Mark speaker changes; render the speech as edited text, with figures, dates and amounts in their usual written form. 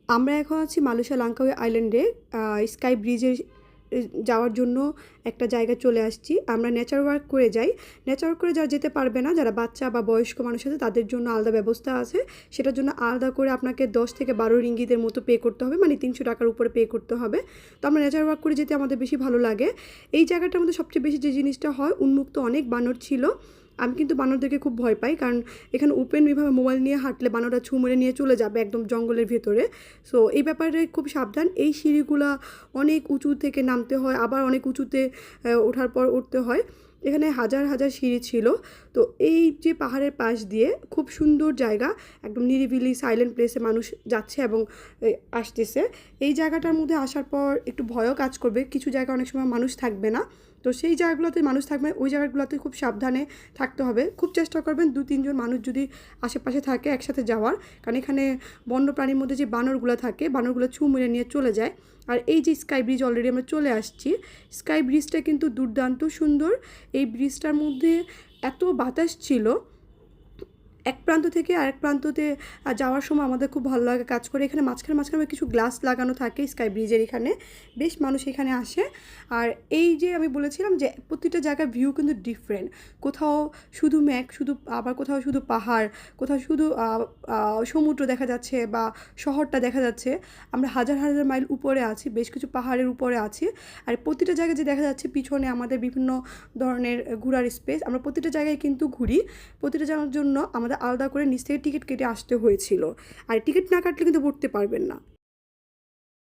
Speaker 1: আমরা এখন আছি মালয়েশিয়া লাঙ্কাউই আইল্যান্ডে। স্কাই ব্রিজে যাওয়ার জন্য একটা জায়গায় চলে আসছি। আমরা নেচার ওয়াক করে যাই। নেচার ওয়াক করে যারা যেতে পারবে না, যারা বাচ্চা বা বয়স্ক মানুষ আছে তাদের জন্য আলাদা ব্যবস্থা আছে। সেটার জন্য আলাদা করে আপনাকে 10 থেকে 12 রিঙ্গিতের মতো পে করতে হবে, মানে 300 টাকার উপরে পে করতে হবে। তো আমরা নেচার ওয়াক করে যেতে আমাদের বেশি ভালো লাগে। এই জায়গাটার মধ্যে সবচেয়ে বেশি যে জিনিসটা হয়, উন্মুক্ত অনেক বানর ছিল। আমি কিন্তু বানরদেরকে খুব ভয় পাই, কারণ এখানে ওপেনভাবে মোবাইল নিয়ে হাঁটলে বানরটা ছু মেরে নিয়ে চলে যাবে একদম জঙ্গলের ভেতরে। সো এই ব্যাপারে খুব সাবধান। এই সিঁড়িগুলা অনেক উঁচু থেকে নামতে হয়, আবার অনেক উঁচুতে ওঠার পর উঠতে হয়। এখানে হাজার হাজার সিঁড়ি ছিল। তো এই যে পাহাড়ের পাশ দিয়ে খুব সুন্দর জায়গা, একদম নিরিবিলি সাইলেন্ট প্লেসে মানুষ যাচ্ছে এবং আসতেছে। এই জায়গাটার মধ্যে আসার পর একটু ভয়ও কাজ করবে, কিছু জায়গায় অনেক সময় মানুষ থাকবে না। তো সেই জায়গাগুলোতে মানুষ থাকবে, ওই জায়গাগুলোতে খুব সাবধানে থাকতে হবে। খুব চেষ্টা করবেন 2-3 জন মানুষ যদি আশেপাশে থাকে একসাথে যাওয়ার, কারণ এখানে বন্য প্রাণীর মধ্যে যে বানরগুলো থাকে, বানরগুলো ছু মেরে নিয়ে চলে যায়। আর এই যে স্কাই ব্রিজ, অলরেডি আমরা চলে আসছি। স্কাই ব্রিজটা কিন্তু দুর্দান্ত সুন্দর। এই ব্রিজটার মধ্যে এত বাতাস ছিল, এক প্রান্ত থেকে আরেক প্রান্ততে যাওয়ার সময় আমাদের খুব ভালো লাগে কাজ করে। এখানে মাঝখানে মাঝখানে কিছু গ্লাস লাগানো থাকে স্কাই ব্রিজের এখানে, বেশ মানুষ এখানে আসে। আর এই যে আমি বলেছিলাম যে প্রতিটা জায়গার ভিউ কিন্তু ডিফারেন্ট, কোথাও শুধু মেঘ, শুধু আবার কোথাও শুধু পাহাড়, কোথাও শুধু সমুদ্র দেখা যাচ্ছে বা শহরটা দেখা যাচ্ছে। আমরা হাজার হাজার মাইল উপরে আছি, বেশ কিছু পাহাড়ের উপরে আছি। আর প্রতিটা জায়গায় যে দেখা যাচ্ছে পিছনে আমাদের বিভিন্ন ধরনের ঘোরার স্পেস, আমরা প্রতিটা জায়গায় কিন্তু ঘুরি। প্রতিটা জায়গার জন্য আমাদের আলাদা করে নিচ থেকে টিকিট কেটে আসতে হয়েছিল, আর টিকিট না কাটলে কিন্তু পড়তে পারবেন না।